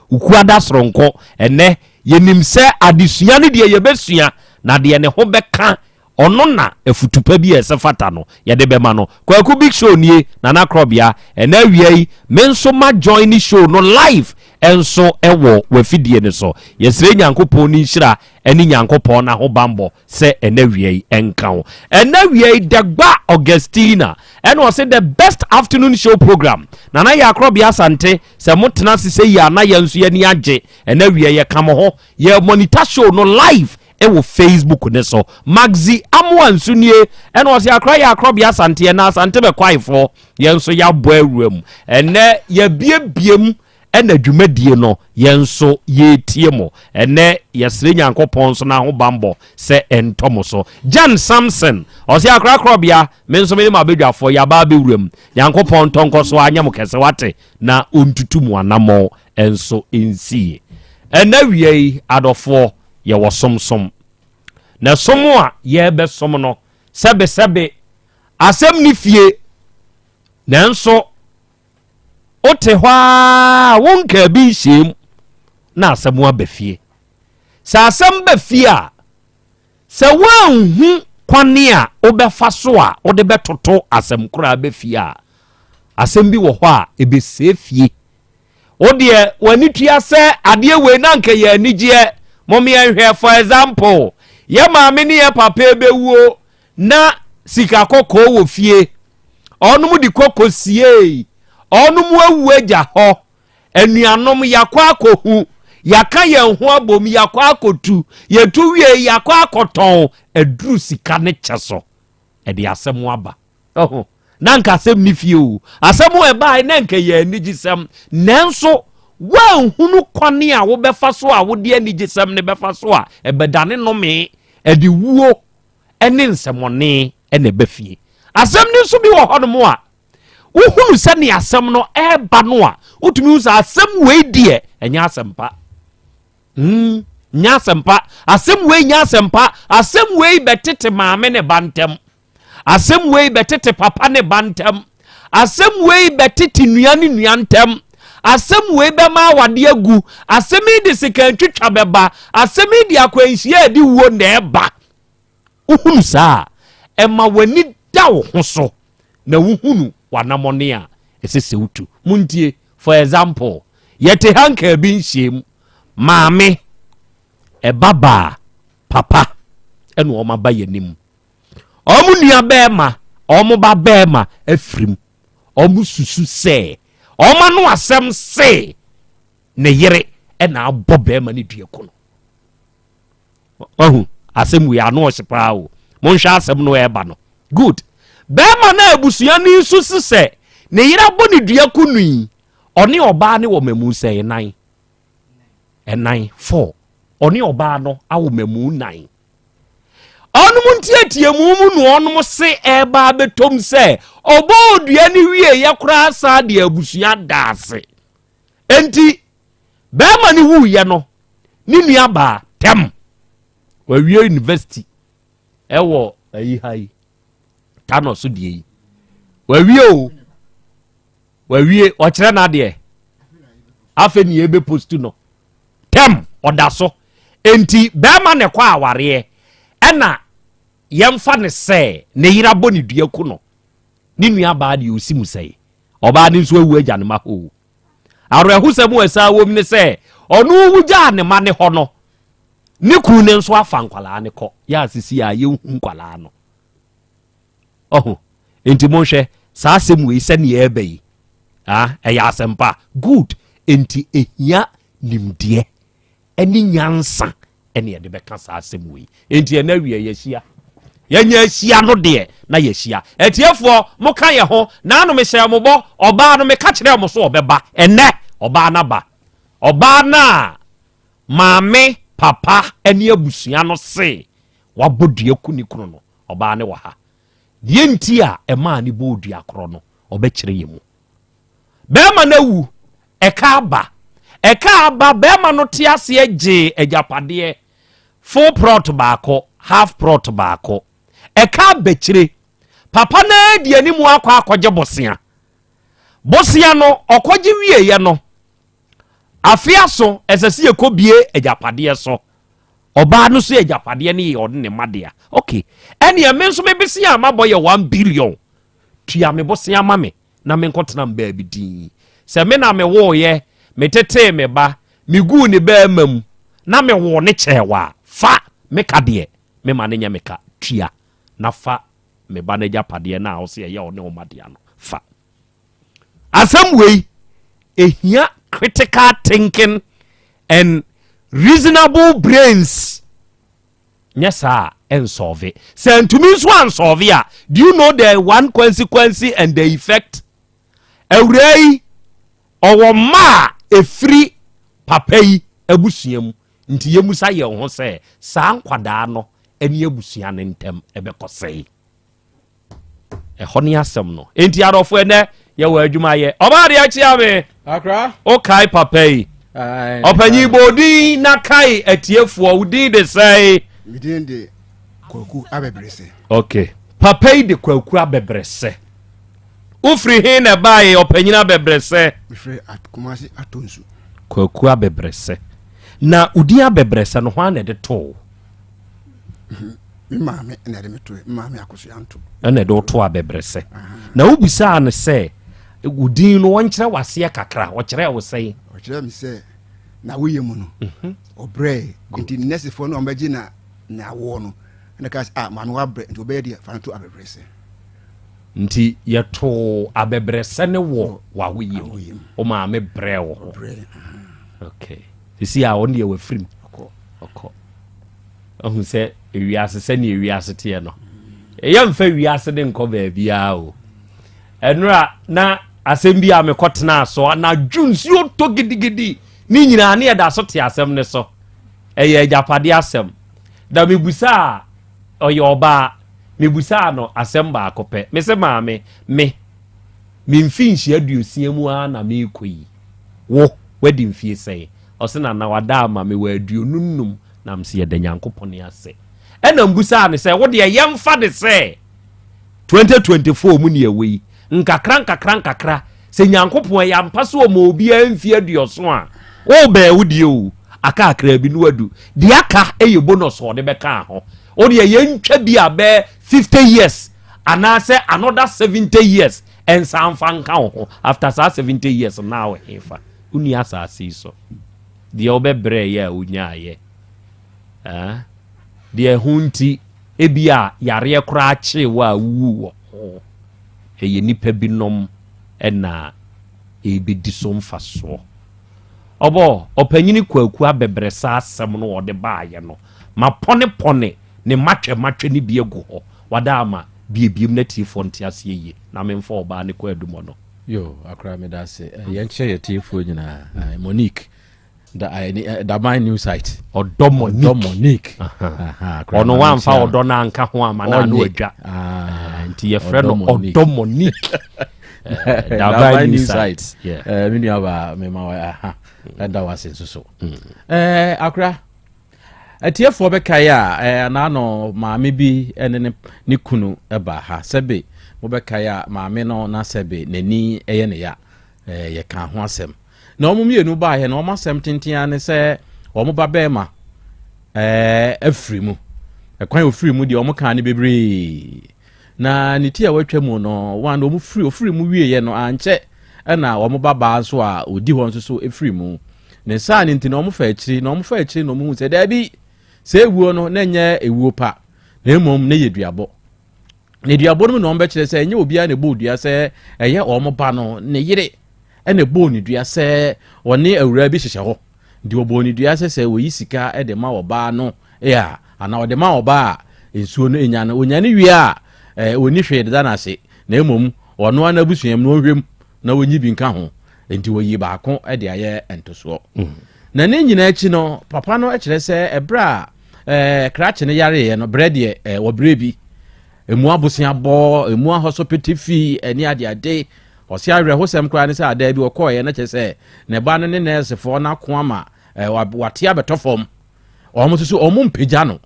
ukuada soronko ene yenim se adesua ne de ye besua na de ne ho beka ono na efutupa bi esefata no ye de bema no kwaku big show nie na Krobea ena wi menso ma join ni show no live enso ewo wafidie ne so yesre nyankopon ni nhira eni nyankopon na ho bambo se enawiei enkan enawiei dagba Augustina eno was the best afternoon show program na ya Krobea Asante se motena sise ya na yenso ye ni age enawiei ye kam ho ye monitor show no live ewo Facebook ne so Maxi Amwansu nie eno was ya Krobea Asante na Asante be kwaifo yenso ya bo awuram ene ye biebiem ena dwumadie no yenso ye tie mo ene yesre nyankopon so na ho bambo se entomo so Jan Samson osi Krobea menso me ma bedwafo ya ba bewuram nyankopon tonko so anyam kese wate na ontutu mu anamo enso ensie ena wiei adofo ye wosomsom na somo a ye be som no sebe asem ni fie nanso ote hwa wonka bi shem na asem wa befie sa asem befie a se wanhu kwane a obefa so a ode betoto asem kura befie a asem bi wo hɔ a ebesefie ode wani tua se ade we na nka ye anigye momme enhwe for example ye maame ne ye papa ebewuo na sika kokko wo fie onum di kokko sie onum awu agya ho anuanom yakwa akohu yaka ye ho abom yakwa akotu yetu wie yakwa akoton aduru sika ne kyeso e de asem aba oho nanka asem ni fie o asem e ba na nka ye anigisem nanso wanhunu kwane a wo befa so a wo de anigisem ne befa so a e bedane no me e de wuo ene nsemone ene befie asɛm ni so bi wɔ hɔ no mo a wohunu sɛ ne asɛm no ɛba no a wotumi hu sɛ asɛm wei deɛ ɛnyɛ asɛmpa nya asɛmpa asɛm wei nya asɛmpa asɛm wei bɛtete maame ne bantam asɛm wei bɛtete papa ne bantam asɛm wei bɛtete nua ne nua ntam asɛm wei bɛma awade agu asɛm yi de sika ntwitwa bɛba asɛm yi de akwanhyia adi wuo na ɛba wohunu saa ɛma w'ani da wo ho so na wohunu wanamɔne a ɛsɛ sɛ wotu muntie for example yɛte hanka bi nhyiam maame ɛbaba papa ɛna ɔma ba yɛnim ɔmo nua bɛɛma ɔmo ba bɛɛma afirim ɔmo susu sɛ ɔma no asɛm se ne yere ɛna abɔ bɛɛma ne dua ko no ɔhu asɛm wei ano ɔhye paa o monhwɛ asɛm no ɛba no good bɛɛma na abusua no susu sɛ ne yere abɔ ne dua ko no yi ɔne ɔbaa ne wɔ mamu sɛ ɛnan 4 ɔne ɔbaa no awo mamu 9 ɔnom ntiatia mu no ɔnom se ɛba betom sɛ ɔbɔ odua ne wie yɛ koraa saa de abusua daase enti bɛɛma ne wuyɛ no ne nua baa tɛm wawie university ɛwɔ ayi hai tano so die yi wawie ɔkyerɛ na deɛ afe ne ebe post no tɛm ɔda so enti bɛɛma ne kɔ awareɛ ɛna yɛmfa ne sɛ ne yira bɔ ne dua ko no ne nua baa deɛ osi mu sɛ ɔbaa ne nso awu agya ne ma ho awerɛho sɛ mu ɛsa wom ne sɛ ɔno wu gyaa ne ma ne hɔ no ne kuru ne nso afa nkwalaa ne kɔ yɛ asisi a yɛhu nkwalaa no ɔho enti monhwɛ saa asɛm wei sɛ ne yɛɛba yi ɛyɛ asɛmpa good enti ehia nimdeɛ ɛne nyansa ɛne yɛde bɛka saa asɛm wei enti ɛna wie yɛhyia yɛnya ahyia no deɛ na yɛhyia ɛtiefoɔ moka yɛ ho na ano mehyɛ mo bɔ ɔbaa no meka kyerɛ mo so ɔbɛba ɛnɛ ɔbaa na ba ɔbaa na maame papa ɛne abusua no se wabɔ dua ku ne kunu no ɔbaa ne wɔ ha deɛ nti a ɛmaa ne bɔ dua korɔ no ɔbɛkyerɛ yɛ mu bɛɛma no awu ɛka aba bɛɛma no te aseɛ gye agyapadeɛ full prot baako half prot baako ɛka bɛkyire papa na di animu akɔgye bosea no ɔkɔgye wieɛ no afia so ɛsɛ sɛ yɛkɔbie agyapadeɛ so ɔbaa no so agyapadeɛ no yɛ ɔde ne madea okay ɛne me nso mebesi a mabɔ yɛ 1 billion tua me bosea ma me na me nkɔtena mbaabi din sɛ me na me woyɛ me tete me ba me gu ne bɛɛma mu na me wo ne kyɛwa fa me ka deɛ me ma ne nya me ka tua na fa me ba ne agyapadeɛ na wo se yɛ ɔne wo madea no fa asɛm wei ehia critical thinking and reasonable brains yes and solve it say to me so and solve ya do you know the one consequence and the effect awrai owo ma efri papa yi abusua mu nti yemusa ye ho se saa nkwada no eni abusua ne ntem ebekosei ehoni asem no enti arofo ene ye wa adwuma ye oba de achia me akra o kai papa yi opanyi bodi na kai atiefuo udi de sei midin de kwaku abebrese okay papa yi de kwaku abebrese ufri he na bae opanyina abebrese mifre atkumasi atonsu kwaku abebrese na udi abebrese no hwan na de to mama na de meto mama akoso anto na de to abebrese na ubisa ne se udin no wonkyere wase kakra wo kyere wo sei wo kyere mi se na woyɛ mu no obre nti nesifo no ambaji na wo no na ka ma no abre nti obedi fa to abebrese nti yeto abebrese ne wo wa woyɛ o ma me bre wo okay sisi a on de wa frim okọ ohun se ewiase se ne ewiase te no eyamfa wiase de nkọ ba bia o enura na asem bia me kotena so na dwunsi o to gidigidi ni nyina ne da so te asem ne so eye japade asem da mebusa oye oba mebusa no asem ba akopɛ me se maame me mfinhia aduosia mu na me koyi wo wadi mfie sɛ ɔse na wada ama me wa aduonunum na mse yɛ da Nyankopɔn ase ɛna mbusa ne sɛ wo de yɛmfa de sɛ 2024 mu ne ɛwei nkakra sɛ Nyankopɔn ya mpa so o obi amfie aduoso a wo ba wudie o aka akra bi no adu de aka eye bonus o de bɛka ho o de yɛntwa bi abɛ 50 years anase another 70 years and sanfa nka ho after 70 years now hefa uni asase so de obebre ya unyaye de hunti ebia yare kra ache wa wu eye nipa binom na ebedi so mfaso obo opanyini kwaku abebre sa asem no wode baaye no mapone ne matwe ni biegu ho wadama biebiem na tifo ntiase ye na memfa oba ne kwa adumo no yo akra me da se yenche ye tifo nyina Monique da my new site odo Monique ono wamfa odo na anka ho ama na no adwa nti ye frɛ no odo Monique da my new site me nua ba me ma wa da wase so akra atiefo bekaya na no maame bi ene ne kunu eba ha sebe mo bekaya maame no na sebe nani eye ne ya ye kan ho asem na omo mienu ba he na omo asem tintia ne se omo ba be ma afiri mu ekwan ofiri mu de omo kan ne bebre na ne tia watwa mu no wan omo ofiri mu wie ye no anche na omo baba so a odi ho nso so efiri mu ne sa ne nti na omo fa akiri na omo hu se da bi se ewuo no na nya ewuo pa na emom na yeduabo ne duabo no no mbekire se nya obia na bo dua se eye omo ba no ne yire ene bo ni dua se one awura bi hyehye ho ndi obo ni dua se oyi sika e de ma oba no ya ana o de ma oba ensuo no enya no onya ne wie a oni hwe de na ase na emom ono ana busuam no hwem na onyi bi nka ho enti woyi baako e de aye entoso na ne nyina achi no papa no ekire se ebra krache ne yare ye no bread wo brebi emu abosia bo emu ahoso petifi eni ade osi awerɛ hosem kra ne se ada bi okoye na kyese ne ba no ne nurse fo na ko ama wate abetofom omo so omo mpagya no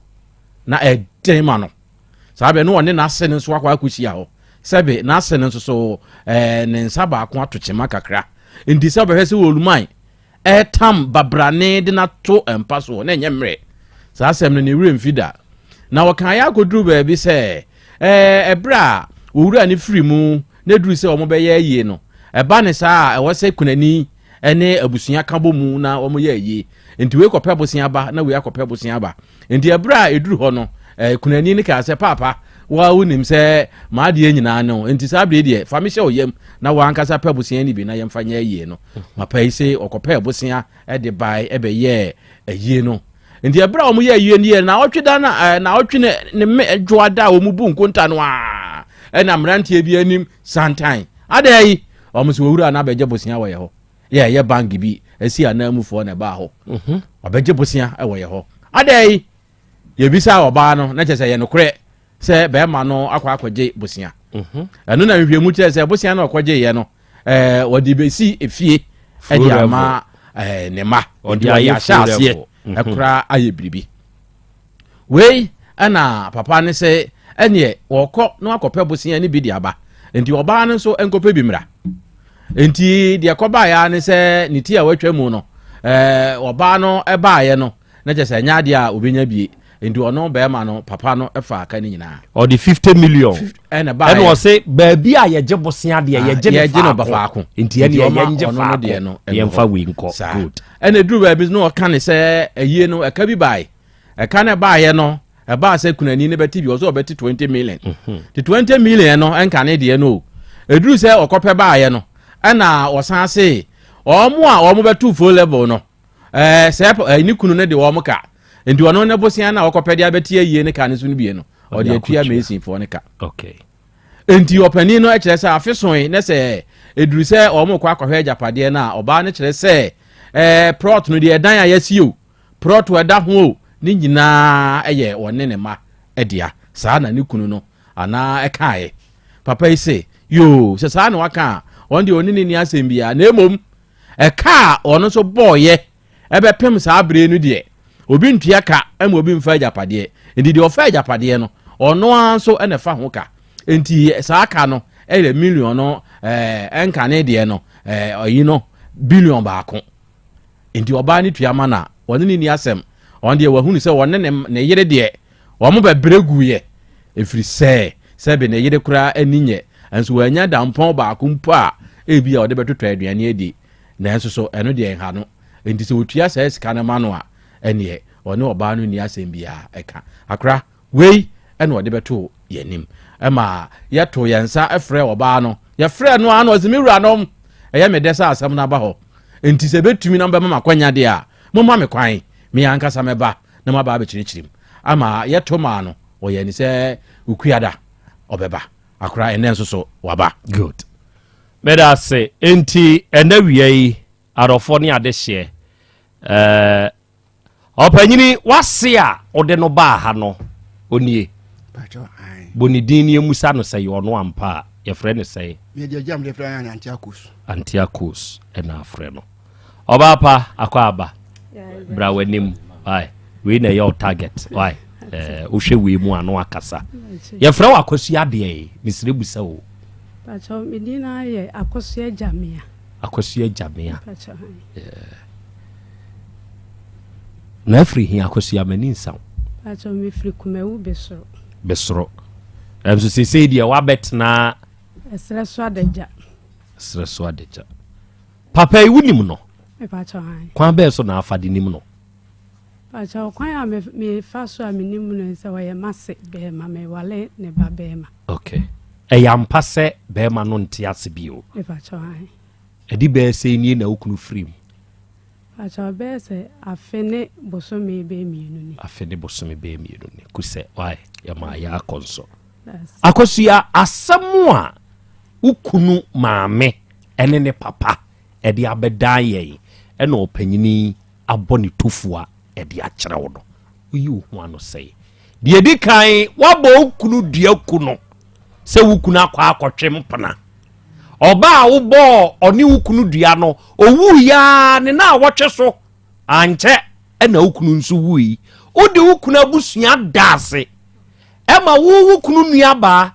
na edema no sabe no one na ase ne so akwa akusia ho sebe na ase ne so ne nsaba akwa tochema kakra ndi sabe hese woluman etam babrane de na to empaso na nyemre sa asem no ne wure mfida na wakan ya koduru ba bi se ebra wura ne free mu na duru se omo be ye yie no eba ne sa ewo se kunani ene abusua kabo mu na omo ye yie enti we kopɛ bosia ba na we akopɛ bosia ba enti ebra eduru ho no kunani ne ka se papa wa unim se ma de nyina no enti sa bre de fa me hye oyem na wa ankasa pɛ bosia ni bi na yemfa nya yie no mapa ise okopɛ bosia e de bai e be ye yie no enti ebra omo ye yie ni na otweda na otwe ne dwoada omo bu nkonta no a na mrantie bi anim santan adai omo so wura na beje bosia wo ye ho ye bangi bi esi anamufo na ba ho obeje bosia e wo ye ho adai ye bisa oba no na chese ye no kure se be ma no akwaje bosia anu na hwehwemu kire se bosia na akwaje ye no wodi besi efie e di ama ne ma odi ya shaase ekura aye biribi wei ana papa ne se ene wokɔ no akɔpɛ bosia ne bi di aba enti oba no so enkɔpɛ bi mra enti de akɔba ya ne se ne ti a watwa mu no oba no eba ye no na je se nya de a obenya bie enti ono be ma no papa no efa aka ni nyina o di 50 million ene ba ene o se ba bi a ye je bosia de ye je no ba fa ako enti ene ye nje fa de no ye mfa we nko good ene duru ba bi no ka ne se ayie no aka bi bai aka ne ba ye no eba se kunani ne beti bi o so beti 20 million the 20 million no enka ne de no eduru se okopɛ ba ye no ana osan se omo a omo betu full level no se ni kunu ne de omo ka enti ono ne bosia na okopɛ de abeti ayie ne ka ne so ne bie no o de atua mesin fo ne ka okay enti opani no ekire se afeson ne se eduru se omo kwa akɔhwɛ japade na oba ne kire se prot no de dan ayasio prot weda ho ni nyina eye wone ne ma edia saa na ne kunu no ana ekae papa yi say yo se saa na waka on de onini ni asem bia na emom eka ono so boye ebe pem saa bre nu de obi ntua ka ema obi mfa ajapade ndi de ofa ajapade no ono anso ene fa ho ka enti saa ka no ele million no enka ne de no oyi no billion baako enti oba ni tua ma na onini ni asem on de wahunu se wonne ne yere de wo mo be bregu ye efiri se be ne yere kura aninye enso wanya dampon baako mpo a ebia ode betotwa aduane edi na enso so eno de ha no enti se otua se sika na ma no a ene one oba no ni asem bia eka akra wei ene ode beto yenim ema yeto yensa efre oba no ye frɛ no ano ozimiwura no eye me desa asem na ba ho enti se betumi na mbema makwanya de a momma me kwan me ankasa meba na maba abekirikirim ama yeto ma no oye ni se ukuada obeba akra ene nso so waba good meda say enti enawie yi arofo ne adehye opanyini wase a ode no ba ha no onie bonidin ne musa no say ono ampa ye frɛ ne say me dia jam le frɛ Antiochus ena frɛ no oba pa akwa aba bra wanim ai we na your target why o hwe we mu ano akasa ye frɛ wa akosua de ni sire busa o pacho medina ye akosua jamia na afri hi akosua mani nsaw pacho me fri kumewu besoro so se dia wa betna esreso adeja papa yi wunim no me pacho han kwa be so na afade nim no pacho kwan ya me faso a menim no se waye mase be ma me wale ne ba be ma okay eyampa se be ma no ntia ase bio me pacho han edi be se ni na okunu frim pacho be se afene bosomi be mienu ni kuse why ya ma ya konso akosua asemu a ukunu maame ene ne papa edi abedan ye ena opanyini aboni tofua edi akyere wo no oyi wo ano sei de edi kan wabo ukunu dua kuno se ukunu akwa akotwe mpana oba wo bo oni ukunu dua no owu ya ne na awotwe so anche ena ukunu nso wui odi ukunu abusua dase ema wo ukunu nuaba